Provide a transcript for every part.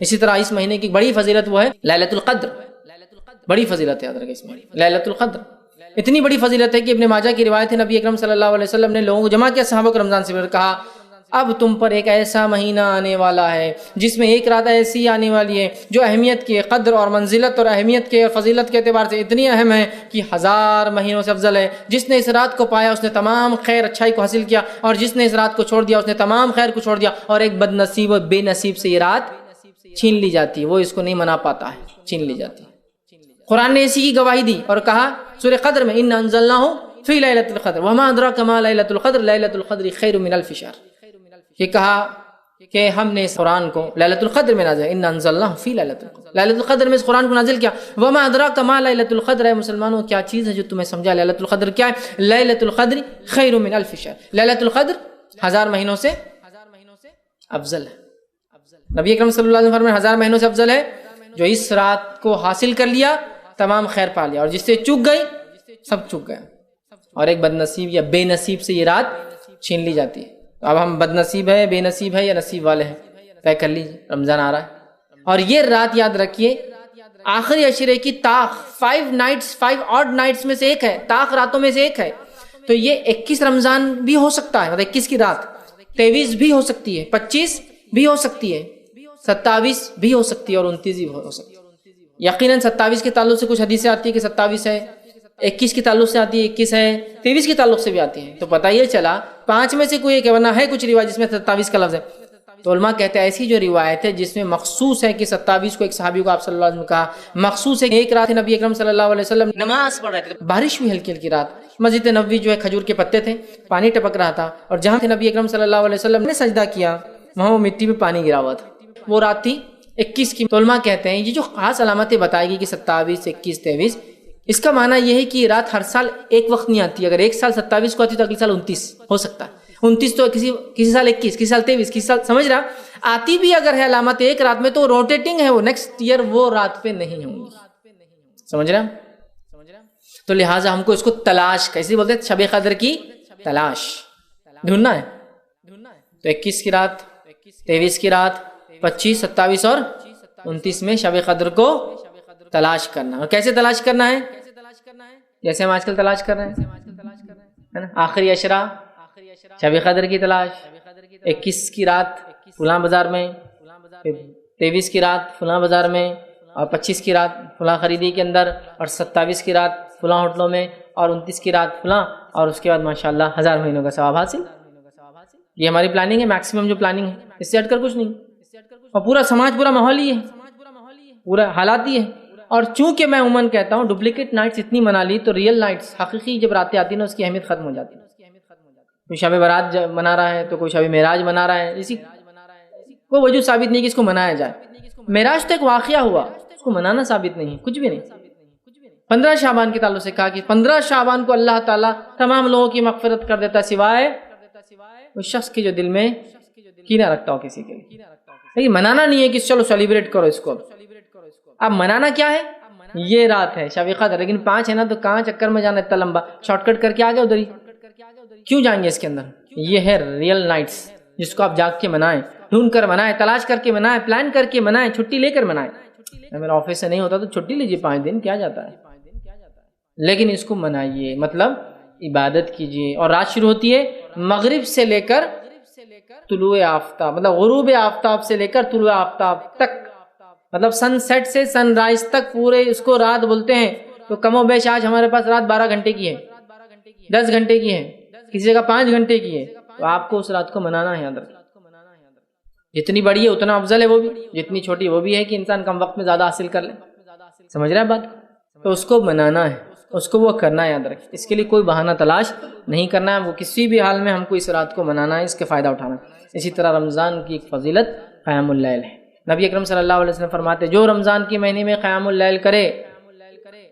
اسی طرح اس مہینے کی بڑی فضیلت وہ ہے لیلۃ القدر، بڑی فضیلت ہے یاد رکھیں اس میں لیلۃ القدر، اتنی بڑی فضیلت ہے کہ ابن ماجہ کی روایت ہے نبی اکرم صلی اللہ علیہ وسلم نے لوگوں کو جمع کیا، صحابہ کو رمضان سے پہلے کہا اب تم پر ایک ایسا مہینہ آنے والا ہے جس میں ایک رات ایسی آنے والی ہے جو اہمیت کے، قدر اور منزلت اور اہمیت کے اور فضیلت کے اعتبار سے اتنی اہم ہے کہ 1000 مہینوں سے افضل ہے۔ جس نے اس رات کو پایا اس نے تمام خیر اچھائی کو حاصل کیا، اور جس نے اس رات کو چھوڑ دیا اس نے تمام خیر کو چھوڑ دیا، اور ایک بد نصیب اور بے نصیب سے یہ رات چھین لی جاتی ہے، وہ اس کو نہیں منا پاتا ہے، چھین لی جاتی ہے۔ قرآن نے اسی کی گواہی دی اور کہا سورہ قدر میں انا انزلناہ فی لیلۃ القدر وما ادراک ما لیلۃ القدر لیلۃ القدر خیر من الف شہر، یہ کہا کہ ہم نے اس قرآن کو لیلۃ القدر میں نازل، انا انزلناہ فی لیلۃ القدر، لیلۃ القدر میں اس قرآن کو نازل کیا۔ وما ادراک ما لیلۃ القدر، اے مسلمانوں کیا چیز ہے جو تمہیں سمجھا لیلۃ القدر کیا ہے؟ لیلۃ القدر خیر من الف شہر، لیلۃ القدر 1000 مہینوں سے افضل ہے۔ نبی اکرم صلی اللہ علیہ وسلم فرمایا 1000 مہینوں سے افضل ہے جو اس رات کو حاصل کر لیا تمام خیر پا لیا، اور جس سے چک گئی سب چک گیا، اور ایک بد نصیب یا بے نصیب سے یہ رات چھین لی جاتی ہے۔ اب ہم بد نصیب ہے، بے نصیب ہے یا نصیب والے ہیں، طے کر لیجیے، رمضان آ رہا ہے۔ اور یہ رات یاد رکھیے آخری عشرے کی طاق 5 آڈ نائٹس میں سے ایک ہے، طاق راتوں میں سے ایک ہے، تو یہ 21 رمضان بھی ہو سکتا ہے، مطلب 21 کی رات 23 بھی ہو سکتی ہے، 25 بھی ہو سکتی ہے، 27 بھی ہو سکتی ہے، اور 29 بھی ہو سکتی ہے۔ یقیناً 27 کے تعلق سے کچھ حدیثیں آتی ہیں کہ 27 ہے، 21 کے تعلق سے آتی ہے 21 ہے، 23 کے تعلق سے بھی آتی ہیں، تو پتہ یہ چلا 5 میں سے کوئی ایک، ورنہ ہے کچھ روایت جس میں 27 کا لفظ ہے۔ تو علماء کہتے ہیں ایسی جو روایت ہے جس میں مخصوص ہے کہ 27 کو ایک صحابی کو آپ صلی اللہ علیہ وسلم کہا، مخصوص ہے کہ ایک رات نبی اکرم صلی اللہ علیہ وسلم نماز پڑھ رہے تھے، بارش ہوئی ہلکی ہلکی رات، مسجد نبوی جو ہے کھجور کے پتے تھے، پانی ٹپک رہا تھا، اور جہاں نبی اکرم صلی اللہ علیہ وسلم نے سجدہ کیا وہاں وہ مٹی پہ پانی گرا ہوا تھا، وہ رات تھی 21 کی۔ تو علماء کہتے ہیں یہ جو خاص علامتیں بتائے گی کہ 27 21 23، اس کا معنی یہ ہے کہ یہ رات ہر سال ایک وقت نہیں آتی، اگر ایک سال 27 کو آتی تو اگلے سال 29 ہو سکتا ہے، 29 تو کسی سال 21، کسی سال 23، کسی سال، سمجھ رہا آتی بھی اگر ہے علامت ایک رات میں تو روٹیٹنگ ہے، وہ نیکسٹ ایئر وہ رات پہ نہیں ہوں گی، سمجھ رہا۔ تو لہٰذا ہم کو اس کو تلاش، کیسے بولتے ہیں، شب قدر کی تلاش ڈھونڈنا ہے۔ تو 21 کی رات، 23 کی رات، 25 27 اور 29 میں شب قدر کو تلاش کرنا، اور کیسے تلاش کرنا ہے؟ جیسے ہم آج کل تلاش کر رہے ہیں، آخری عشرہ شب قدر کی تلاش، 21 کی رات فلاں بازار میں، 23 کی رات فلاں بازار میں، اور 25 کی رات فلاں خریدی کے اندر، اور 27 کی رات فلاں ہوٹلوں میں، اور 29 کی رات فلاں، اور اس کے بعد ماشاءاللہ 1000 مہینوں کا ثواب حاصل۔ یہ ہماری پلاننگ ہے، میکسیمم جو پلاننگ ہے، اس سے ہٹ کر کچھ نہیں، اور پورا سماج، پورا ماحول ہی ہے، پورا حالات ہی ہے۔ اور چونکہ میں عموماً کہتا ہوں ڈپلیکیٹ نائٹس اتنی منا لی تو ریئل نائٹس، حقیقی جب راتیں آتی ہیں نا اس کی اہمیت ختم ہو جاتی ہے۔ کوئی شب برات منا رہا ہے تو کوئی شب معراج منا رہا ہے، اسی کوئی وجود ثابت نہیں کہ اس کو منایا جائے۔ معراج تو ایک واقعہ ہوا، اس کو منانا ثابت نہیں ہے، کچھ بھی نہیں۔ 15 شعبان کے تعلق سے کہا کہ 15 شعبان کو اللہ تعالیٰ تمام لوگوں کی مغفرت کر دیتا سوائے اس شخص کے جو دل میں کینہ رکھتا ہو کسی کے لیے۔ لیکن منانا نہیں ہے کہ چلو سیلیبریٹ کرو اس کو۔ اب منانا کیا ہے؟ یہ رات ہے شب قدر، لیکن 5 ہے نا، تو کہاں چکر میں جانا اتنا لمبا، شارٹ کٹ کر کے آگے ادھر ہی کیوں جائیں گے اس کے اندر؟ یہ ہے ریئل نائٹس جس کو آپ جاگ کے منائیں، ڈھونڈ کر منائیں، تلاش کر کے منائیں، پلان کر کے منائیں، چھٹی لے کر منائیں۔ میرا آفس سے نہیں ہوتا تو چھٹی لیجیے 5 دن، کیا جاتا ہے، لیکن اس کو منائیے، مطلب عبادت کیجیے۔ اور رات شروع ہوتی ہے مغرب سے لے کر طلوع آفتاب، مطلب غروب آفتاب سے لے کر طلوع آفتاب تک، مطلب سن سیٹ سے سن رائز تک پورے اس کو رات بولتے ہیں۔ تو کم و بیش آج ہمارے پاس رات 12 گھنٹے کی ہے، 10 گھنٹے کی ہے، کسی جگہ 5 گھنٹے کی ہے، تو آپ کو اس رات کو منانا ہے۔ یاد رکھیں جتنی بڑی ہے اتنا افضل ہے وہ بھی، جتنی چھوٹی وہ بھی ہے کہ انسان کم وقت میں زیادہ حاصل کر لے، سمجھ رہے ہیں بات؟ تو اس کو منانا ہے، اس کو وہ کرنا ہے، یاد رکھیں۔ اس کے لیے کوئی بہانہ تلاش نہیں کرنا ہے، وہ کسی بھی حال میں ہم کو اس رات کو منانا ہے، اس کے فائدہ اٹھانا ہے۔ اسی طرح رمضان کی ایک فضیلت قیام اللیل ہے۔ نبی اکرم صلی اللہ علیہ وسلم فرماتے جو رمضان کے مہینے میں قیام اللیل کرے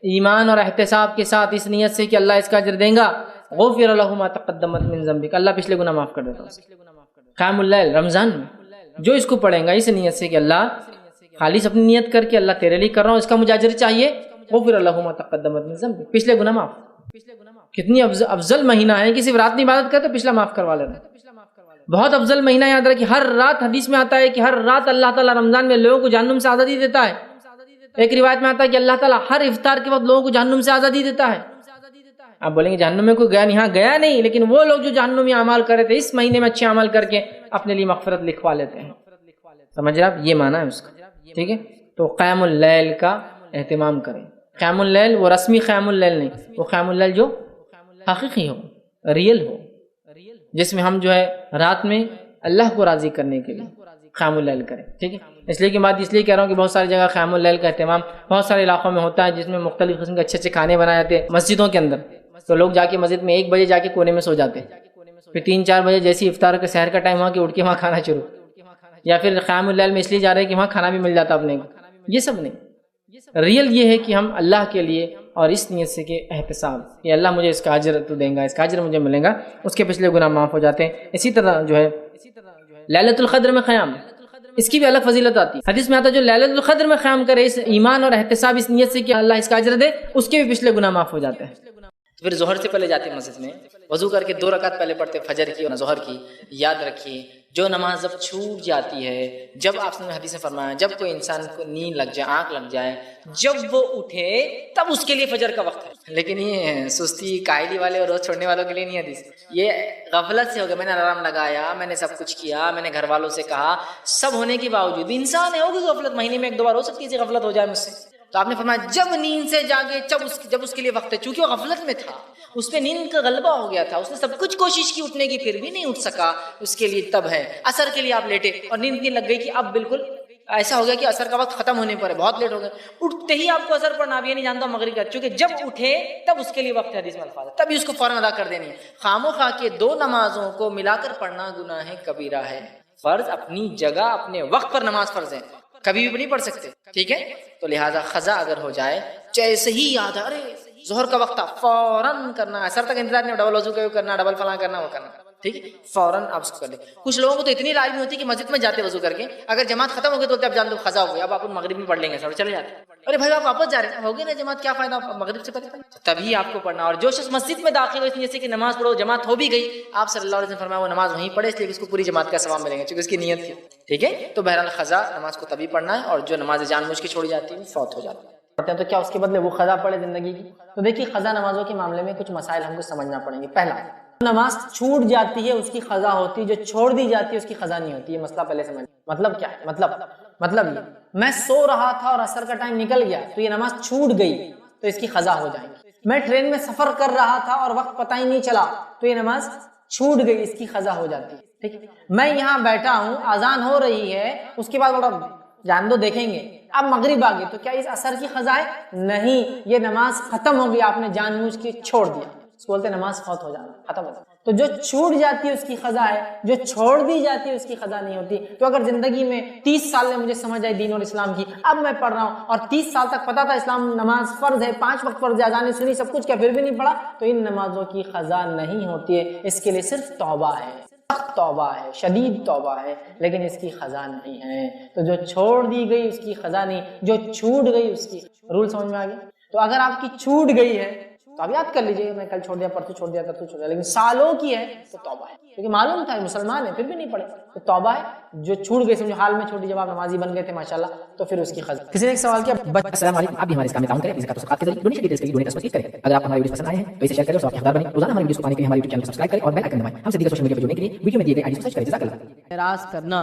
ایمان اور احتساب کے ساتھ، اس نیت سے کہ اللہ اس کا اجر دیں گا، غفر لہ ما تقدم من ذنبک، اللہ پچھلے گناہ معاف کر دیتا ہے۔ قیام اللیل رمضان میں جو اس کو پڑھیں گا اس نیت سے کہ اللہ خالص اپنی نیت کر کے اللہ تیرے لیے کر رہا ہوں، اس کا مجھے اجر چاہیے، غفر لہ ما تقدم من ذنبک، پچھلے گناہ معاف۔ کتنی افضل مہینہ ہے کہ صرف رات میں عبادت کرتے پچھلا معاف کروا لینا۔ بہت افضل مہینہ یاد رکھیے. ہر رات حدیث میں آتا ہے کہ ہر رات اللہ تعالیٰ رمضان میں لوگوں کو جہنم سے آزادی دیتا ہے. ایک روایت میں آتا ہے کہ اللہ تعالیٰ ہر افطار کے وقت لوگوں کو جہنم سے آزادی دیتا ہے. آپ بولیں گے جہنم میں کوئی گیا نہیں. ہاں گیا نہیں، لیکن وہ لوگ جو جہنمی اعمال کر رہے تھے اس مہینے میں اچھے اعمال کر کے اپنے لیے مغفرت لکھوا لیتے ہیں. سمجھ رہے آپ؟ یہ معنی ہے اس کا. ٹھیک ہے، تو قیام اللیل کا اہتمام کریں. قیام اللیل وہ رسمی قیام اللیل نہیں، وہ قیام اللیل جو حقیقی ہو، ریئل ہو، جس میں ہم جو ہے رات میں اللہ کو راضی کرنے کے لیے قیام اللیل کریں. ٹھیک ہے، اس لیے کہ بات اس لیے کہہ رہا ہوں کہ بہت ساری جگہ قیام اللیل کا اہتمام بہت سارے علاقوں میں ہوتا ہے، جس میں مختلف قسم کے اچھے اچھے کھانے بنائے جاتے ہیں مسجدوں کے اندر. تو لوگ جا کے مسجد میں 1 بجے جا کے کونے میں سو جاتے ہیں، پھر 3-4 بجے جیسی افطار کا سحر کا ٹائم ہوا کہ اٹھ کے وہاں کھانا شروع، یا پھر قیام اللیل میں اس لیے جا رہے ہیں کہ وہاں کھانا بھی مل جاتا اپنے کو. یہ سب نہیں. ریئل یہ ہے کہ ہم اللہ کے لیے اور اس نیت سے کہ احتساب کہ اللہ مجھے اس کا اجر تو دیں گا، اس کا اجر مجھے ملے گا، اس کے پچھلے گناہ معاف ہو جاتے ہیں. اسی طرح جو ہے لیلۃ القدر میں قیام، اس کی بھی الگ فضیلت آتی ہے. حدیث میں آتا ہے جو لیلۃ القدر میں قیام کرے اس ایمان اور احتساب اس نیت سے کہ اللہ اس کا اجر دے، اس کے بھی پچھلے گناہ معاف ہو جاتے ہیں. پھر ظہر سے پہلے جاتے ہیں مسجد میں، وضو کر کے 2 رکعت پہلے پڑھتے فجر کی اور ظہر کی. یاد رکھیے جو نماز جب چھوٹ جاتی ہے، جب آپ نے حدیث میں فرمایا جب کوئی انسان کو نیند لگ جائے، آنکھ لگ جائے، جب وہ اٹھے تب اس کے لیے فجر کا وقت ہے. لیکن یہ سستی کاہلی والے اور روز چھوڑنے والوں کے لیے نہیں حدیث. یہ غفلت سے ہو گیا، میں نے الارم لگایا، میں نے سب کچھ کیا، میں نے گھر والوں سے کہا، سب ہونے کے باوجود بھی انسان ہے، ہوگی غفلت، مہینے میں 1-2 بار ہو سکتی ہے غفلت ہو جائے مجھ سے. تو آپ نے فرمایا جب نیند سے جاگے جب اس کے لیے وقت ہے، چونکہ وہ غفلت میں تھا، اس پہ نیند کا غلبہ ہو گیا تھا، اس نے سب کچھ کوشش کی اٹھنے کی پھر بھی نہیں اٹھ سکا، اس کے لیے تب ہے. عصر کے لیے آپ لیٹے اور نیند نہیں لگ گئی کہ اب بالکل ایسا ہو گیا کہ عصر کا وقت ختم ہونے پر ہے، بہت لیٹ ہو گیا، اٹھتے ہی آپ کو عصر پڑھنا بھی نہیں جانتا مغرب کا، چونکہ جب اٹھے تب اس کے لیے وقت ہے. حدیث میں الفاظ ہے تبھی اس کو فوراً ادا کر دینی ہے. خام و خواہ کے 2 نمازوں کو ملا کر پڑھنا گناہ کبیرہ ہے. فرض اپنی جگہ اپنے وقت پر نماز فرض ہے، کبھی بھی نہیں پڑھ سکتے. ٹھیک ہے، تو لہٰذا قضا اگر ہو جائے جیسے ہی یاد ہے ارے ظہر کا وقت تھا فوراً کرنا، اثر تک انتظار نہیں، ڈبل وضو کرنا، ڈبل فلاں کرنا، وہ کرنا. ٹھیک ہے، فوراً آپ اس کو کر لیں. کچھ لوگوں کو تو اتنی لازمی ہوتی ہے کہ مسجد میں جاتے وضو کر کے اگر جماعت ختم ہو گئی تو اب جان دو قضا ہو گئی، اب آپ مغرب میں پڑھ لیں گے، سب چلے جاتے ہیں. ارے بھائی آپ واپس جا رہے ہیں، ہو گئی نا جماعت، کیا فائدہ مغرب سے پہلے تبھی آپ کو پڑھنا. اور جو شخص مسجد میں داخل ہو اس نیت سے کہ نماز پڑھو، جماعت ہو بھی گئی، آپ صلی اللہ علیہ وسلم فرمایا وہ نماز وہیں پڑھے، اس لیے اس کو پوری جماعت کا ثواب ملے گا کیونکہ اس کی نیت تھی. ٹھیک ہے، تو بہرحال قضا نماز کو تبھی پڑھنا ہے، اور جو نماز جان بوجھ کے چھوڑی جاتی ہے فوت ہو جاتی ہے تو کیا اس کے بدلے وہ قضا پڑھے زندگی کی؟ تو دیکھیے قضا نمازوں کے معاملے میں کچھ مسائل ہم کو سمجھنا پڑیں گے. پہلا، نماز چھوٹ جاتی ہے اس کی قضا ہوتی ہے، جو چھوڑ دی جاتی ہے اس کی قضا نہیں ہوتی. یہ مسئلہ پہلے سمجھ. مطلب کیا ہے؟ مطلب یہ میں سو رہا تھا اور عصر کا ٹائم نکل گیا تو یہ نماز چھوٹ گئی تو اس کی قضا ہو جائے گی. میں ٹرین میں سفر کر رہا تھا اور وقت پتہ ہی نہیں چلا تو یہ نماز چھوٹ گئی، اس کی قضا ہو جاتی ہے. ٹھیک ہے، میں یہاں بیٹھا ہوں، اذان ہو رہی ہے، اس کے بعد بڑا جان دو دیکھیں گے اب مغرب آ گئی تو کیا اس اثر کی قضا ہے؟ نہیں، یہ نماز ختم ہو گئی، آپ نے جان بوجھ کے چھوڑ دیا، اس کو بولتے ہیں نماز فوت ہو جانا، ختم ہو جانا. تو جو چھوٹ جاتی ہے اس کی قضا ہے، جو چھوڑ دی جاتی ہے اس کی قضا نہیں ہوتی. تو اگر زندگی میں 30 سال میں مجھے سمجھ آئی دین اور اسلام کی، اب میں پڑھ رہا ہوں اور 30 سال تک پتا تھا اسلام نماز فرض ہے، 5 وقت فرض ہے، اذانیں سنی، سب کچھ کیا، پھر بھی نہیں پڑھا، تو ان نمازوں کی قضا نہیں ہوتی ہے. اس کے لیے صرف توبہ ہے، توبہ ہے، شدید توبہ ہے، لیکن اس کی قضا نہیں ہے. تو جو چھوڑ دی گئی اس کی قضا نہیں، جو چھوٹ گئی اس کی. رول سمجھ میں آ گیا؟ تو اگر آپ کی چھوٹ گئی ہے تو آپ یاد کر لیجئے میں کل چھوڑ دیا، پرسوں چھوڑ دیا، ترسوں چھوڑ دیا، لیکن سالوں کی ہے تو توبہ ہے، کیونکہ معلوم تھا مسلمان ہے پھر بھی نہیں پڑے تو توبہ ہے. جو چھوٹ گئی سمجھو حال میں چھوٹی، جب آپ نمازی بن گئے تھے ماشاءاللہ تو پھر اس کی قضا. کسی نے ایک سوال کیا، السلام علیکم، آپ بھی ہمارے اس کام میں تعاون کریں، زکات و صدقات کے ذریعے ڈونیشن ڈیٹیلز کے لیے ڈونیٹ پر کلک کریں. اگر آپ ہمارے ویڈیوز پسند آئے ہیں تو اسے شیئر کریں اور سب کے حقدار بنیں. روزانہ ہماری ویڈیوز کو پانے کے لیے ہمارے یوٹیوب چینل کو سبسکرائب کریں اور بیل آئیکن دبائیں. ہم سے دیگر سوشل میڈیا پر جڑنے کے لیے ویڈیو میں دیے گئے آئی ڈی کو سرچ کریں. جزاک اللہ. اعراض کرنا،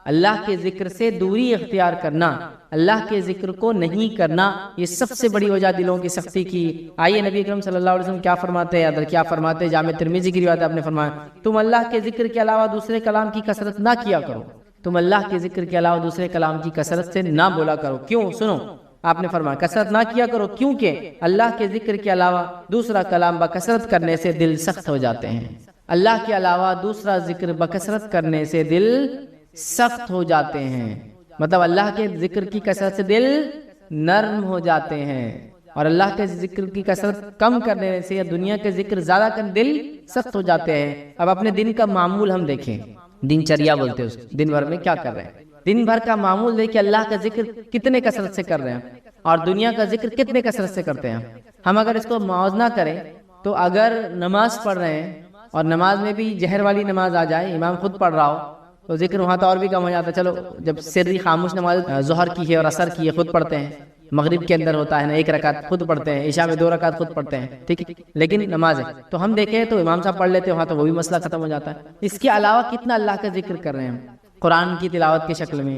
اللہ کے ذکر سے دوری اختیار کرنا، اللہ کے ذکر کو نہیں کرنا، یہ سب سے بڑی وجہ دلوں کی سختی کی. آئیے نبی اکرم صلی اللہ علیہ وسلم کیا فرماتے ہیں، کیا فرماتے ہیں؟ جامع ترمذی کی روایت آپ نے فرمایا تم اللہ کے ذکر کے علاوہ دوسرے کلام کی کثرت نہ کیا کرو. تم اللہ کے ذکر کے علاوہ دوسرے کلام کی کثرت سے نہ بولا کرو. کیوں؟ سنو، آپ نے فرمایا کثرت نہ کیا کرو، کیونکہ اللہ کے ذکر کے علاوہ دوسرا کلام بکثرت کرنے سے دل سخت ہو جاتے ہیں. اللہ کے علاوہ دوسرا ذکر بکثرت کرنے سے دل سخت ہو جاتے ہیں. مطلب اللہ کے ذکر کی کثرت سے دل نرم ہو جاتے ہیں، اور اللہ کے ذکر کی کثرت کم کرنے سے یا دنیا کے ذکر زیادہ کرنے دل سخت ہو جاتے ہیں. اب اپنے دن کا معمول ہم دیکھیں، دن چریا بولتے ہیں، دن بھر میں کیا کر رہے ہیں، دن بھر کا معمول دیکھیں اللہ کا ذکر کتنے کثرت سے کر رہے ہیں اور دنیا کا ذکر کتنے کثرت سے کرتے ہیں. ہم اگر اس کو موازنہ کریں تو اگر نماز پڑھ رہے ہیں اور نماز میں بھی جہر والی نماز آ جائے، امام خود پڑھ رہا ہو تو ذکر وہاں تو اور بھی کم ہو جاتا ہے. چلو جب سری خاموش نماز ظہر کی ہے اور عصر کی ہے خود پڑھتے ہیں، مغرب کے اندر ہوتا ہے نا 1 رکعت خود پڑھتے ہیں، عشاء میں 2 رکعت خود پڑھتے ہیں، ٹھیک ہے، لیکن نماز ہے تو ہم دیکھیں تو امام صاحب پڑھ لیتے ہیں وہاں تو وہ بھی مسئلہ ختم ہو جاتا ہے. اس کے علاوہ کتنا اللہ کا ذکر کر رہے ہیں ہم، قرآن کی تلاوت کی شکل میں،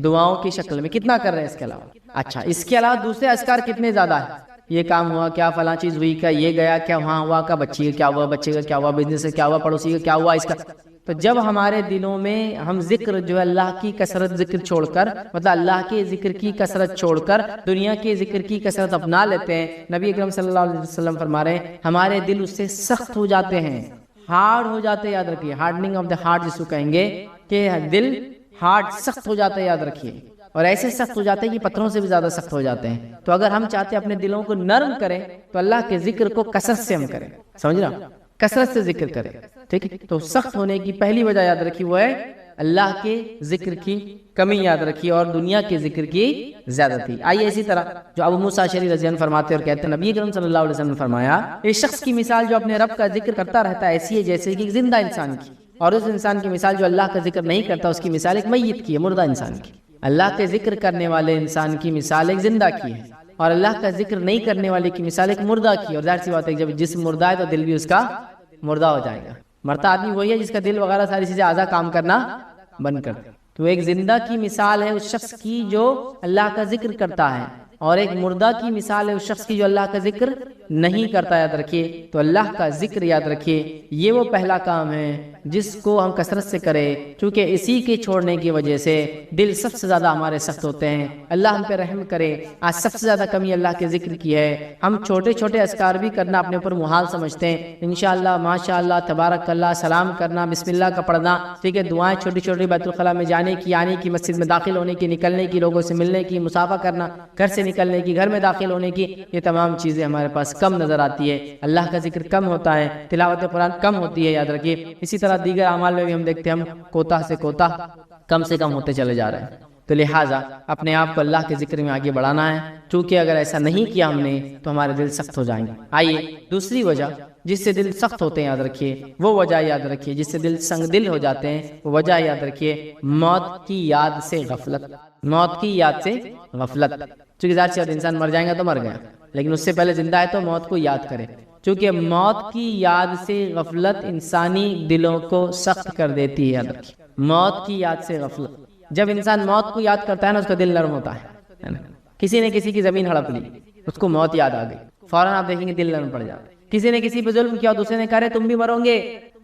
دعاؤں کی شکل میں کتنا کر رہے ہیں اس کے علاوہ. اچھا اس کے علاوہ دوسرے اذکار کتنے زیادہ ہیں، یہ کام ہوا کیا، فلاں چیز ہوئی کیا، یہ گیا کیا، وہاں ہوا کیا، بچی کا کیا ہوا، بچے کا کیا ہوا، بزنس کا کیا ہوا، پڑوسی کا کیا ہوا، اس کا. تو جب ہمارے دلوں میں ہم ذکر جو ہے اللہ کی کثرت ذکر چھوڑ کر، مطلب اللہ کے ذکر کی کثرت چھوڑ کر دنیا کے ذکر کی کثرت اپنا لیتے ہیں، نبی اکرم صلی اللہ علیہ وسلم فرما رہے ہیں ہمارے دل اس سے سخت ہو جاتے ہیں، ہارڈ ہو جاتے ہیں. یاد رکھیے ہارڈننگ آف دا ہارٹ جس کو کہیں گے کہ دل ہارڈ سخت ہو جاتا ہے، یاد رکھیے، اور ایسے سخت ہو جاتے ہیں کہ پتھروں سے بھی زیادہ سخت ہو جاتے ہیں. تو اگر ہم چاہتے ہیں اپنے دلوں کو نرم کریں تو اللہ کے ذکر کو کثرت سے ہم کریں، سمجھ رہا، کثرت سے ذکر کریں، ٹھیک ہے. تو سخت ہونے کی پہلی وجہ یاد رکھیے وہ ہے اللہ کے ذکر کی کمی، یاد رکھیے، اور دنیا کے ذکر کی زیادتی. آئیے اسی طرح جو ابو موسیٰ اشعری رضی اللہ عنہ فرماتے اور کہتے ہیں نبی کریم صلی اللہ علیہ وسلم نے فرمایا ایک شخص کی مثال جو اپنے رب کا ذکر کرتا رہتا ہے ایسی ہے جیسے کہ زندہ انسان کی، اور اس انسان کی مثال جو اللہ کا ذکر نہیں کرتا اس کی مثال ایک میت کی ہے، مردہ انسان کی. اللہ کے ذکر کرنے والے انسان کی مثال ایک زندہ کی ہے، اور اللہ کا ذکر نہیں کرنے والے کی مثال ایک مردہ کی. اور ظاہر سی بات ہے جب جسم مردہ ہے تو دل بھی اس کا مردہ ہو جائے گا. مرتا آدمی وہی ہے جس کا دل وغیرہ ساری چیزیں اعضاء کام کرنا بند کر دیں. تو ایک زندہ کی مثال ہے اس شخص کی جو اللہ کا ذکر کرتا ہے، اور ایک مردہ کی مثال ہے اس شخص کی جو اللہ کا ذکر نہیں کرتا. یاد رکھیے تو اللہ کا ذکر یاد رکھیے یہ وہ پہلا کام ہے جس کو ہم کثرت سے کریں، کیونکہ اسی کے چھوڑنے کی وجہ سے دل سب سے زیادہ ہمارے سخت ہوتے ہیں. اللہ ہم پہ رحم کرے. آج سب سے زیادہ کمی اللہ کے ذکر کی ہے. ہم چھوٹے چھوٹے اذکار بھی کرنا اپنے اوپر محال سمجھتے ہیں، انشاءاللہ ماشاءاللہ تبارک اللہ، سلام کرنا، بسم اللہ کا پڑھنا، ٹھیک ہے، دعائیں چھوٹی چھوٹی بیت الخلاء میں جانے کی، آنے کی، مسجد میں داخل ہونے کی، نکلنے کی، لوگوں سے ملنے کی، مصافحہ کرنا، گھر سے نکلنے کی، گھر میں داخل ہونے کی، یہ تمام چیزیں ہمارے پاس کم نظر آتی ہے. اللہ کا ذکر کم ہوتا ہے، تلاوت قرآن کم ہوتی ہے، یاد رکھیے. اسی طرح دیگر اعمال میں بھی ہم دیکھتے ہیں ہم کوتاہ سے کوتاہ کم سے کم ہوتے چلے جا رہے ہیں. تو لہٰذا اپنے آپ کو اللہ کے ذکر میں آگے بڑھانا ہے، چونکہ اگر ایسا نہیں کیا ہم نے تو ہمارے دل سخت ہو جائیں گے. آئیے دوسری وجہ جس سے دل سخت ہوتے ہیں یاد رکھیے وہ وجہ یاد رکھیے، جس سے دل سنگ دل ہو جاتے ہیں وہ وجہ یاد رکھیے موت کی یاد سے غفلت. موت کی یاد سے غفلت، چونکہ ذات سے انسان مر جائے گا تو مر گیا، لیکن اس سے پہلے زندہ ہے تو موت کو یاد کرے، چونکہ موت کی یاد سے غفلت انسانی دلوں کو سخت کر دیتی ہے. یاد رکھیے موت کی یاد سے غفلت، جب انسان موت کو یاد کرتا ہے نا اس کا دل نرم ہوتا ہے. کسی نے کسی کی زمین ہڑپ لی، اس کو موت یاد آ گئی، فوراً آپ دیکھیں گے دل نرم پڑ جاتا ہے. کسی نے کسی پہ ظلم کیا، دوسرے نے کہا تم بھی مرو گے،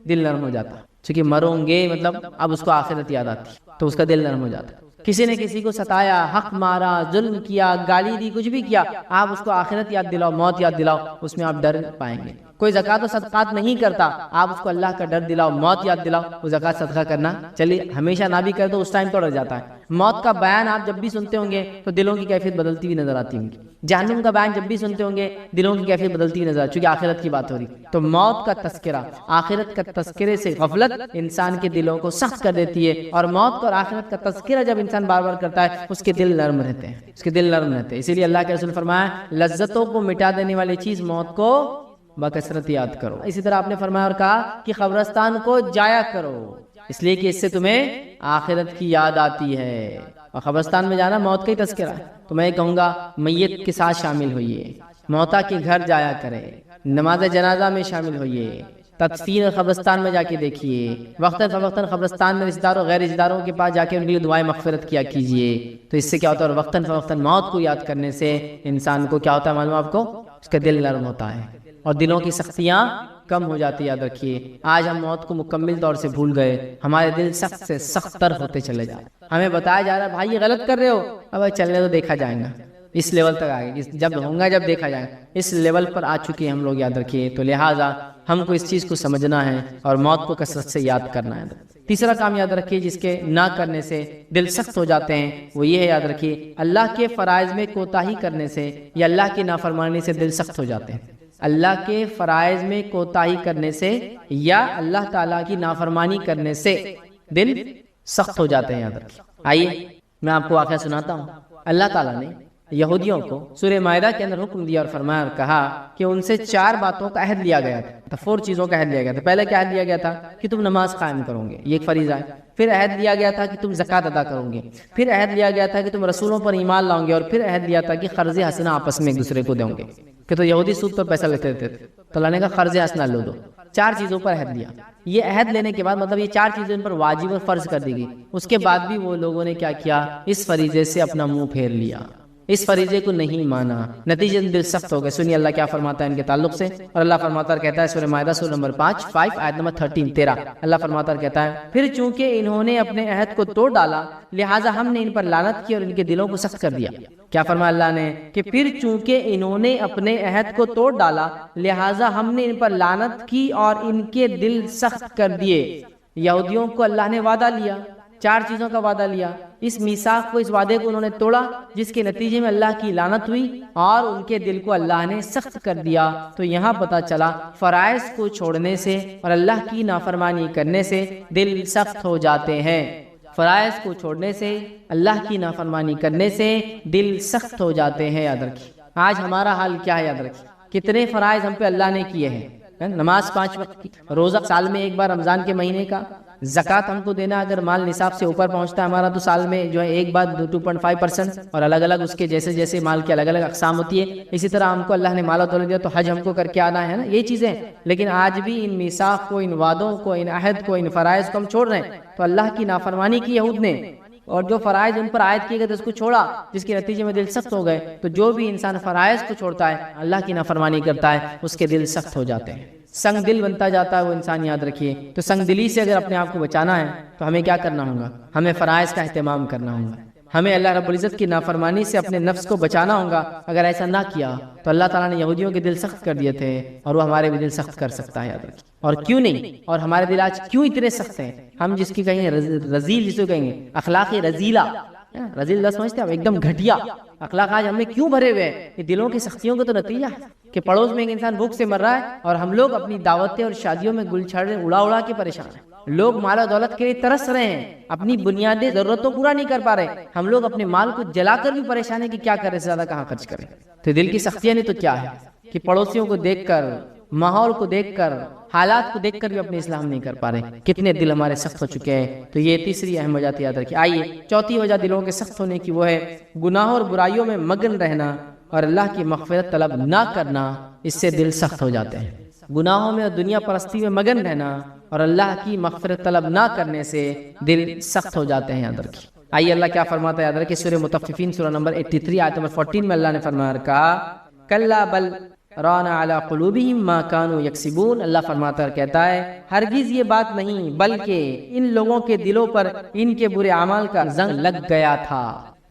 دل نرم ہو جاتا، چونکہ مرو گے مطلب اب اس کو آخرت یاد آتی تو اس کا دل نرم ہو جاتا. کسی نے کسی کو ستایا، حق مارا، ظلم کیا، گالی دی، کچھ بھی کیا، آپ اس کو آخرت یاد دلاؤ، موت یاد دلاؤ، اس میں آپ ڈر پائیں گے. کوئی زکوٰۃ و صدقات نہیں کرتا، آپ اس کو اللہ کا ڈر دلاؤ، موت یاد دلاؤ، وہ زکوٰۃ صدقہ کرنا چلیے ہمیشہ نہ بھی کرے تو اس ٹائم تو ڈر جاتا ہے. موت کا بیان آپ جب بھی سنتے ہوں گے تو دلوں کی کیفیت بدلتی ہوئی نظر آتی ہوں گی. جہنم کا بیان جب بھی سنتے ہوں گے دلوں کی کیفیت بدلتی ہوئی نظر آتی، چونکہ آخرت کی بات ہو رہی. تو موت کا تذکرہ، آخرت کا تذکرے سے غفلت انسان کے دلوں کو سخت کر دیتی ہے، اور موت اور آخرت کا تذکرہ جب انسان بار بار کرتا ہے اس کے دل نرم رہتے ہیں، اس کے دل نرم رہتے ہیں. اسی لیے اللہ کے رسول فرمایا لذتوں کو مٹا دینے والی چیز موت کو بکثرت یاد کرو. اسی طرح آپ نے فرمایا اور کہا کہ قبرستان کو جایا کرو، اس لیے کہ اس سے تمہیں آخرت کی یاد آتی ہے. اور قبرستان میں جانا موت کا ہی تذکرہ ہے. تو میں کہوں گا میت کے ساتھ شامل ہوئیے، موتا کے گھر جایا کرے، نماز جنازہ میں شامل ہوئیے، تدفین قبرستان میں جا کے دیکھیے، وقتاً فوقتاً قبرستان میں رشتہ داروں غیر رشتہ داروں کے پاس جا کے ان کے لیے دعائیں مغفرت کیا کیجیے. تو اس سے کیا ہوتا ہے، اور وقتاً فوقتاً موت کو یاد کرنے سے انسان کو کیا ہوتا ہے معلوم آپ کو، اس کا دل نرم ہوتا ہے اور دلوں کی سختیاں کم ہو جاتی. یاد رکھیے آج ہم موت کو مکمل طور سے بھول گئے، ہمارے دل سخت سے سخت تر ہوتے چلے جائیں. ہمیں بتایا جا رہا ہے بھائی یہ غلط کر رہے ہو، اب چلنے تو دیکھا جائے گا، اس لیول تک آگے جب ہوں گا جب دیکھا جائے گا، اس لیول پر آ چکے ہیں ہم لوگ. یاد رکھیے تو لہٰذا ہم کو اس چیز کو سمجھنا ہے اور موت کو کثرت سے یاد کرنا ہے. تیسرا کام یاد رکھیے جس کے نہ کرنے سے دل سخت ہو جاتے ہیں وہ یہ ہے، یاد رکھیے اللہ کے فرائض میں کوتاہی کرنے سے یا اللہ کی نافرمانی سے دل سخت ہو جاتے ہیں. اللہ کے فرائض میں کوتاہی کرنے سے یا اللہ تعالیٰ کی نافرمانی کرنے سے دل سخت ہو جاتے ہیں. یاد رکھیے. آئیے میں آپ کو واقعہ سناتا ہوں. اللہ تعالیٰ نے یہودیوں کو سورہ مائدہ کے اندر حکم دیا اور فرمایا اور کہا کہ ان سے 4 باتوں کا عہد لیا گیا تھا، 4 چیزوں کا عہد لیا گیا تھا۔ پہلے کیا عہد لیا گیا تھا کہ تم نماز قائم کرو گے، یہ ایک فریضہ ہے۔ پھر عہد لیا گیا تھا کہ تم زکوٰۃ ادا کرو گے۔ پھر عہد لیا گیا تھا کہ تم رسولوں پر ایمان لاؤ گے، اور پھر عہد لیا تھا کہ قرض حسنہ آپس میں ایک دوسرے کو دیں گے، کہ تو یہودی سود پر پیسہ لیتے تھے تو اللہ نے کہا قرض حسنہ لو دو۔ 4 چیزوں پر عہد لیا۔ یہ عہد لینے کے بعد مطلب یہ 4 چیزیں ان پر واجب اور فرض کر دی گئی۔ اس کے بعد بھی وہ لوگوں نے کیا کیا، اس فریضے سے اپنا منہ پھیر لیا، اس فریضے کو نہیں مانا، نتیجے دل سخت ہو گئے۔ سنیے اللہ کیا فرماتا ہے ان کے تعلق سے، اور اللہ فرماتا ہے کہتا ہے سورہ مائدہ سورہ نمبر 5 آیت نمبر 13 اللہ فرماتا ہے کہتا ہے پھر چونکہ انہوں نے اپنے عہد کو توڑ ڈالا لہٰذا ہم نے ان پر لعنت کی اور ان کے دلوں کو سخت کر دیا۔ کیا فرمایا اللہ نے کہ پھر چونکہ انہوں نے اپنے عہد کو توڑ ڈالا لہٰذا ہم نے ان پر لعنت کی اور ان کے دل سخت کر دیے۔ یہودیوں کو اللہ نے وعدہ لیا، 4 چیزوں کا وعدہ لیا، اس میثاق کو، اس وعدے کو انہوں نے توڑا، جس کے نتیجے میں اللہ کی لعنت ہوئی اور ان کے دل کو اللہ نے سخت کر دیا۔ تو یہاں پتہ چلا فرائض کو چھوڑنے سے اور اللہ کی نافرمانی کرنے سے دل سخت ہو جاتے ہیں۔ فرائض کو چھوڑنے سے، اللہ کی نافرمانی کرنے سے دل سخت ہو جاتے ہیں۔ یاد رکھیے آج ہمارا حال کیا ہے، یاد رکھیے کتنے فرائض ہم پہ اللہ نے کیے ہیں۔ نماز 5 وقت کی، روزہ سال میں ایک بار رمضان کے مہینے کا، زکوٰۃ ہم کو دینا اگر مال نصاب سے اوپر پہنچتا ہے ہمارا تو سال میں جو ہے ایک بار 2.5%، اور الگ الگ اس کے جیسے جیسے مال کے الگ الگ اقسام ہوتی ہے، اسی طرح ہم کو اللہ نے مال و دولت دیا تو حج ہم کو کر کے آنا ہے نا، یہ چیزیں۔ لیکن آج بھی ان میثاق کو، ان وعدوں کو، ان عہد کو، ان فرائض کو ہم چھوڑ رہے ہیں۔ تو اللہ کی نافرمانی کی یہود نے، اور جو فرائض ان پر عائد کیے گئے تھے اس کو چھوڑا، جس کے نتیجے میں دل سخت ہو گئے۔ تو جو بھی انسان فرائض کو چھوڑتا ہے، اللہ کی نافرمانی کرتا ہے، اس کے دل سخت ہو جاتے ہیں، سنگ دل بنتا جاتا ہے وہ انسان، یاد رکھیے۔ تو سنگ دلی سے اگر اپنے آپ کو بچانا ہے تو ہمیں کیا کرنا ہوگا، ہمیں فرائض کا اہتمام کرنا ہوگا، ہمیں اللہ رب العزت کی نافرمانی سے اپنے نفس کو بچانا ہوگا۔ اگر ایسا نہ کیا تو اللہ تعالیٰ نے یہودیوں کے دل سخت کر دیے تھے، اور وہ ہمارے بھی دل سخت کر سکتا ہے، یاد رکھیے۔ اور کیوں نہیں، اور ہمارے دل آج کیوں اتنے سخت ہیں، ہم جس کی کہیں گے رذیل، جس کو کہیں گے اخلاق رذیلہ، رذیل لفظ سمجھتے ہیں ایک دم گھٹیا اخلاق، آج ہم میں کیوں بھرے ہوئے ہیں؟ یہ دلوں کی سختیوں کا تو نتیجہ ہے کہ پڑوس میں ایک انسان بھوک سے مر رہا ہے اور ہم لوگ اپنی دعوتیں اور شادیوں میں گل چھڑ رہے، اڑا اڑا کے پریشان ہیں۔ لوگ مال و دولت کے لیے ترس رہے ہیں، اپنی بنیادی ضرورتوں پورا نہیں کر پا رہے، ہم لوگ اپنے مال کو جلا کر بھی پریشان ہیں کہ کیا کریں، زیادہ کہاں خرچ کریں۔ تو دل کی سختیاں نہیں تو کیا ہے کہ پڑوسیوں کو دیکھ کر، ماحول کو دیکھ کر، حالات کو دیکھ کر بھی اپنے اسلام نہیں کر پا رہے، کتنے دل ہمارے سخت ہو چکے ہیں۔ تو یہ تیسری اہم وجہ یاد رکھیے۔ آئیے چوتھی وجہ دلوں کے سخت ہونے کی وہ ہے گناہوں اور برائیوں میں مگن رہنا اور اللہ کی مغفرت طلب نہ کرنا، اس سے دل سخت ہو جاتے ہیں۔ گناہوں میں اور دنیا پرستی میں مگن رہنا اور اللہ کی مغفرت طلب نہ کرنے سے دل سخت ہو جاتے ہیں، یاد رکھیے۔ آئیے اللہ کیا فرماتا ہے، یاد رکھیے سورہ مطففین سورہ نمبر 83 آیت نمبر 14 میں اللہ نے فرمایا کہا کلا بل ران علی قلوبہم ما کانوا یکسبون۔ اللہ فرماتا ہے کہتا ہے ہرگز یہ بات نہیں، بلکہ ان لوگوں کے دلوں پر ان کے برے اعمال کا زنگ لگ گیا تھا۔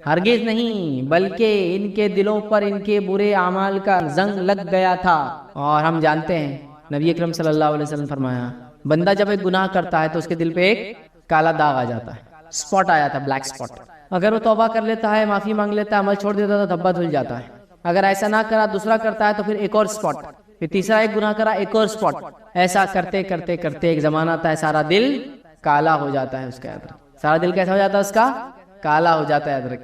ہرگز نہیں بلکہ ان کے دلوں پر ان کے برے اعمال کا زنگ لگ گیا تھا۔ اور ہم جانتے ہیں نبی اکرم صلی اللہ علیہ وسلم فرمایا بندہ جب ایک گناہ کرتا ہے تو اس کے دل پہ ایک کالا داغ آ جاتا ہے، سپاٹ آ جاتا ہے، بلیک سپاٹ۔ اگر وہ توبہ کر لیتا ہے، معافی مانگ لیتا ہے، عمل چھوڑ دیتا ہے تو دھبا دھل جاتا ہے۔ اگر ایسا نہ کرا، دوسرا کرتا ہے تو پھر ایک اور سپاٹ، پھر تیسرا ایک گناہ کرا، ایک اور سپاٹ۔ ایسا کرتے کرتے کرتے ایک زمانہ آتا ہے سارا دل کالا ہو جاتا ہے اس کا، یاد رکھ، سارا دل کیسا ہو جاتا ہے اس کا، کالا ہو جاتا ہے، یاد رکھ،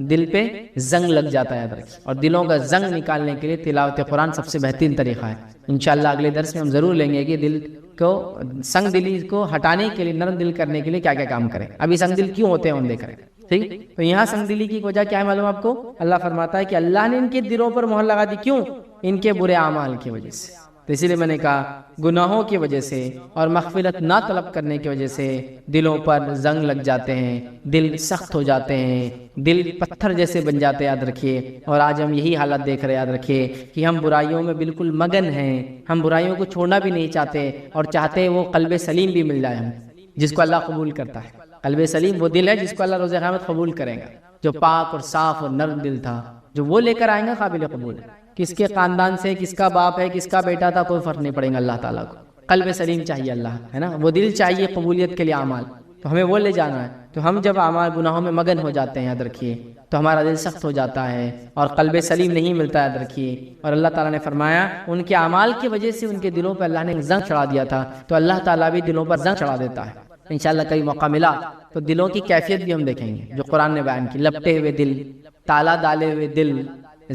دل پہ زنگ لگ جاتا ہے، یاد رکھ۔ اور دلوں کا زنگ نکالنے کے لیے تلاوت قرآن سب سے بہترین طریقہ ہے۔ انشاءاللہ اگلے درس میں ہم ضرور لیں گے کہ دل کو، سنگ دلی کو ہٹانے کے لیے، نرم دل کرنے کے لیے کیا کیا کام کریں۔ ابھی سنگ دل کیوں ہوتے ہیں ہم دیکھ رہے ہیں، ٹھیک۔ تو یہاں سنگ دلی کی وجہ کیا ہے معلوم آپ کو، اللہ فرماتا ہے کہ اللہ نے ان کے دلوں پر مہر لگا دی، کیوں؟ ان کے برے اعمال کی وجہ سے۔ تو اسی لیے میں نے کہا گناہوں کی وجہ سے اور مغفرت نہ طلب کرنے کی وجہ سے دلوں پر زنگ لگ جاتے ہیں، دل سخت ہو جاتے ہیں، دل پتھر جیسے بن جاتے ہیں، یاد رکھیے۔ اور آج ہم یہی حالت دیکھ رہے ہیں، یاد رکھیے کہ ہم برائیوں میں بالکل مگن ہیں، ہم برائیوں کو چھوڑنا بھی نہیں چاہتے، اور چاہتے وہ قلب سلیم بھی مل جائے ہم، جس کو اللہ قبول کرتا ہے۔ قلب سلیم وہ دل ہے جس کو اللہ روز قیامت قبول کرے گا، جو پاک اور صاف اور نرم دل تھا، جو وہ لے کر آئیں گا قابل قبول ہے۔ کس کے خاندان سے، کس کا باپ ہے، کس کا بیٹا تھا، کوئی فرق نہیں پڑے گا اللہ تعالیٰ کو۔ قلب سلیم چاہیے اللہ، ہے نا، وہ دل چاہیے قبولیت کے لیے اعمال، تو ہمیں وہ لے جانا ہے۔ تو ہم جب اعمال گناہوں میں مگن ہو جاتے ہیں، یاد رکھیے، تو ہمارا دل سخت ہو جاتا ہے اور قلب سلیم نہیں ملتا، یاد رکھیے۔ اور اللہ تعالیٰ نے فرمایا ان کے اعمال کی وجہ سے ان کے دلوں پر اللہ نے زنگ چڑھا دیا تھا، تو اللہ تعالیٰ بھی دلوں پر زنگ چڑھا دیتا ہے۔ انشاءاللہ کئی موقع ملا تو دلوں کی کیفیت بھی ہم دیکھیں گے جو قرآن نے بیان کی، لپٹے ہوئے دل، تالا ڈالے ہوئے دل،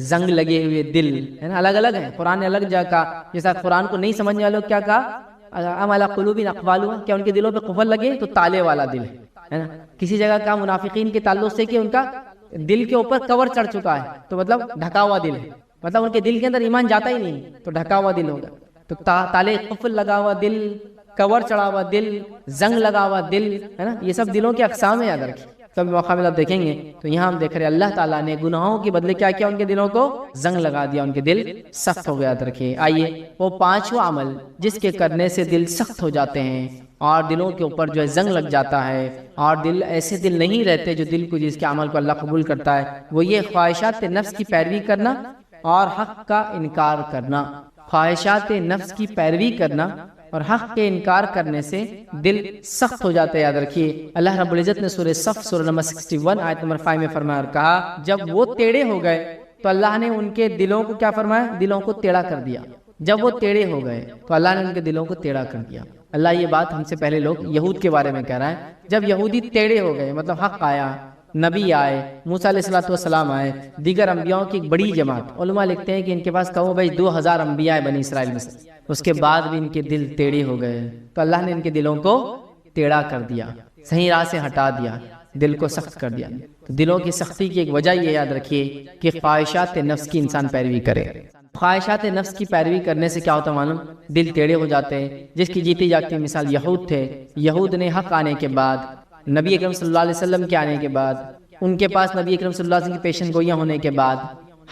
زنگ لگے ہوئے دل، ہے نا، الگ الگ ہیں. قرآن نے الگ جگہ کہا. جیسا قرآن کو نہیں سمجھنے والوں کیا کہا، ام علی قلوب اقفالها، کیا ان کے دلوں پہ قفل لگے، تو تالے والا دل ہے نا. کسی جگہ کہا منافقین کے تعلق سے کہ ان کا دل کے اوپر کور چڑھ چکا ہے، تو مطلب ڈھکا ہوا دل ہے، مطلب ان کے دل کے اندر ایمان جاتا ہی نہیں، تو ڈھکا ہوا دل ہوگا. تو تالے قفل لگا ہوا دل، کور چڑھا ہوا دل، زنگ لگا ہوا دل، ہے نا. یہ سب دلوں کے اقسام ہیں، یاد رکھیں. کبھی موقع ملا دیکھیں گے. تو یہاں ہم دیکھ رہے ہیں اللہ تعالیٰ نے گناہوں کے بدلے کیا کیا، ان کے دلوں کو زنگ لگا دیا، ان کے دل سخت ہو گیا. یاد رکھیں. آئیے وہ پانچواں عمل جس کے کرنے سے دل سخت ہو جاتے ہیں اور دلوں کے اوپر جو ہے زنگ لگ جاتا ہے، اور دل ایسے دل نہیں رہتے جو دل کو جس کے عمل کو اللہ قبول کرتا ہے، وہ یہ خواہشات نفس کی پیروی کرنا اور حق کا انکار کرنا. خواہشات نفس کی پیروی کرنا اور حق کے انکار کرنے سے دل سخت ہو جاتا ہے. یاد رکھیے اللہ رب العزت نے سورہ صف سورہ نمبر 61 آیت نمبر 5 میں فرمایا اور کہا، جب وہ ٹیڑھے ہو گئے تو اللہ نے ان کے دلوں کو کیا فرمایا، دلوں کو ٹیڑھا کر دیا. جب وہ ٹیڑھے ہو گئے تو اللہ نے ان کے دلوں کو ٹیڑھا کر دیا. اللہ یہ بات ہم سے پہلے لوگ یہود کے بارے میں کہہ رہا ہے. جب یہودی ٹیڑھے ہو گئے، مطلب حق آیا، نبی آئے، موسیٰ علیہ السلام آئے، دیگر انبیاءوں کی ایک بڑی جماعت. علماء لکھتے ہیں کہ ان کے پاس کہو بھائی 2000 انبیاء بنی اسرائیل میں سے، اس کے بعد بھی ان کے دل ٹیڑھے ہو گئے تو اللہ نے ان کے دلوں کو ٹیڑھا کر دیا، صحیح راہ سے ہٹا دیا، دل کو سخت کر دیا. تو دلوں کی سختی کی ایک وجہ یہ یاد رکھیے کہ خواہشات نفس کی انسان پیروی کرے. خواہشات نفس کی پیروی کرنے سے کیا ہوتا معلوم، دل ٹیڑھے ہو جاتے ہیں. جس کی جیتی جاگتی مثال یہود تھے. یہود نے حق آنے کے بعد، نبی اکرم صلی اللہ علیہ وسلم کے آنے کے بعد، ان کے پاس نبی اکرم صلی اللہ علیہ وسلم کی پیشن گوئیاں ہونے کے بعد،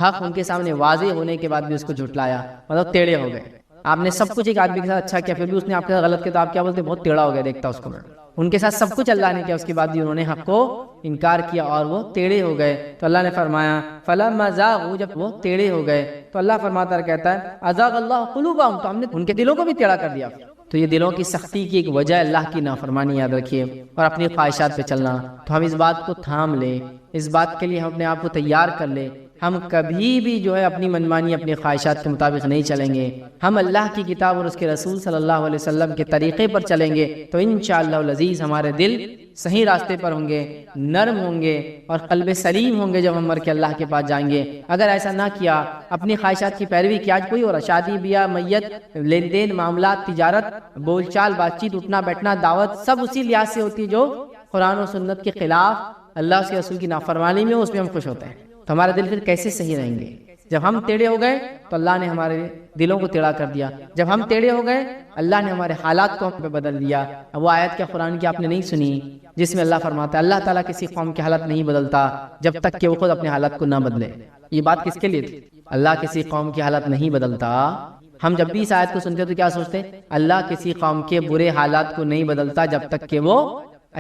حق ان کے سامنے واضح ہونے کے بعد بھی اس کو جھٹلایا، مطلب ٹیڑھے ہو گئے. آپ نے سب کچھ ایک آدمی کے ساتھ اچھا کیا، پھر بھی اس نے آپ کے ساتھ غلط کیا، تو آپ کیا بولتے، بہت ٹیڑھا ہو گیا دیکھتا اس کو میں. ان کے ساتھ سب کچھ اللہ نے کیا، اس کے بعد بھی انہوں نے حق کو انکار کیا اور وہ ٹیڑھے ہو گئے. تو اللہ نے فرمایا فلما زاغوا، جب وہ ٹیڑھے ہو گئے تو اللہ فرماتا ہے، کہتا ہے ازاغ اللہ قلوبہم، تو ہم نے ان کے دلوں کو بھی ٹیڑھا کر دیا. تو یہ دلوں کی سختی کی ایک وجہ اللہ کی نافرمانی. یاد رکھیے. اور اپنی خواہشات پہ چلنا. تو ہم اس بات کو تھام لیں، اس بات کے لیے ہم اپنے آپ کو تیار کر لیں. ہم کبھی بھی جو ہے اپنی منمانی، اپنی خواہشات کے مطابق نہیں چلیں گے. ہم اللہ کی کتاب اور اس کے رسول صلی اللہ علیہ وسلم کے طریقے پر چلیں گے تو انشاءاللہ العزیز ہمارے دل صحیح راستے پر ہوں گے، نرم ہوں گے اور قلب سلیم ہوں گے جب ہم مر کے اللہ کے پاس جائیں گے. اگر ایسا نہ کیا، اپنی خواہشات کی پیروی کی، آج کوئی ہو رہا، شادی بیاہ، میت، لین دین، معاملات، تجارت، بول چال، بات چیت، اٹھنا بیٹھنا، دعوت، سب اسی لحاظ سے ہوتی ہے جو قرآن و سنت کے خلاف، اللہ اس کے رسول کی نافرمانی میں، اس میں ہم خوش ہوتے ہیں. تو ہمارے دل پھر کیسے صحیح رہیں گے؟ جب ہم ٹیڑھے ہو گئے تو اللہ نے ہمارے دلوں کو ٹیڑھا کر دیا. جب ہم ٹیڑھے ہو گئے اللہ نے ہمارے حالات کو ہم پہ بدل دیا. اب وہ آیت کیا قرآن کی آپ نے نہیں سنی جس میں اللہ فرماتا ہے اللہ تعالیٰ کسی قوم کی حالت نہیں بدلتا جب تک کہ وہ خود اپنے حالات کو نہ بدلے. یہ بات کس کے لیے تھی؟ اللہ کسی قوم کی حالت نہیں بدلتا. ہم جب بھی اس آیت کو سنتے ہیں تو کیا سوچتے ہیں؟ اللہ کسی قوم کے برے حالات کو نہیں بدلتا جب تک کہ وہ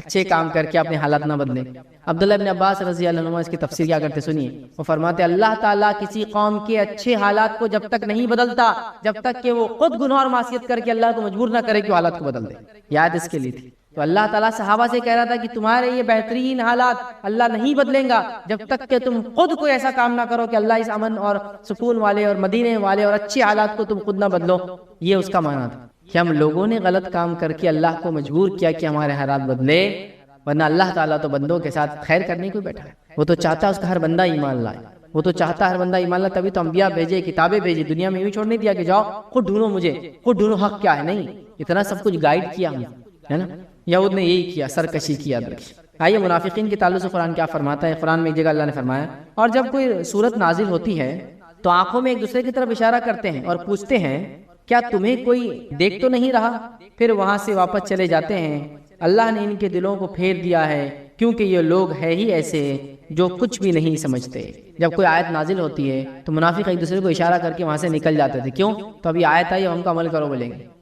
اچھے کام کر کے اپنے حالات نہ بدلے. عبداللہ ابن عباس رضی اللہ عنہ اس کی تفسیر کیا کرتے سنیے. وہ فرماتے اللہ تعالیٰ کسی قوم کے اچھے حالات کو جب تک نہیں بدلتا جب تک کہ وہ خود گناہ اور معصیت کر کے اللہ کو مجبور نہ کرے کہ وہ حالات کو بدل دے. یاد اس کے لیے تھی. تو اللہ تعالیٰ صحابہ سے کہہ رہا تھا کہ تمہارے یہ بہترین حالات اللہ نہیں بدلیں گا جب تک کہ تم خود کوئی ایسا کام نہ کرو کہ اللہ اس امن اور سکون والے اور مدینے والے اور اچھے حالات کو تم خود نہ بدلو. یہ اس کا معنی تھا کہ ہم لوگوں نے غلط کام کر کے اللہ کو مجبور کیا کہ ہمارے حالات بدلے، ورنہ اللہ تعالیٰ تو بندوں کے ساتھ خیر کرنے کو بیٹھا ہے. وہ تو چاہتا ہے اس کا ہر بندہ ایمان لائے. وہ تو چاہتا ہے ہر بندہ ایمان لائے، تبھی تو انبیاء بھیجے، کتابیں بھیجی. دنیا میں یوں چھوڑ نہیں دیا کہ جاؤ خود ڈھونڈو، مجھے خود ڈھونڈو حق کیا ہے. نہیں، اتنا سب کچھ گائیڈ کیا ہم، ہے نا. یہود نے یہی کیا، سرکشی کی. یاد رکھیے. آئیے منافقین کے تعلق سے قرآن کیا فرماتا ہے. قرآن میں ایک جگہ اللہ نے فرمایا اور جب کوئی صورت نازل ہوتی ہے تو آنکھوں میں ایک دوسرے کی طرف اشارہ کرتے ہیں اور پوچھتے ہیں کیا تمہیں کوئی دیکھ تو نہیں رہا؟ پھر وہاں سے واپس چلے جاتے ہیں. اللہ نے ان کے دلوں کو پھیر دیا ہے کیونکہ یہ لوگ ہے ہی ایسے جو کچھ بھی نہیں سمجھتے. جب کوئی آیت نازل ہوتی ہے تو منافق ایک دوسرے کو اشارہ کر کے وہاں سے نکل جاتے تھے. کیوں؟ تو ابھی آیت آئی، ہم کا عمل کرو بولیں گے.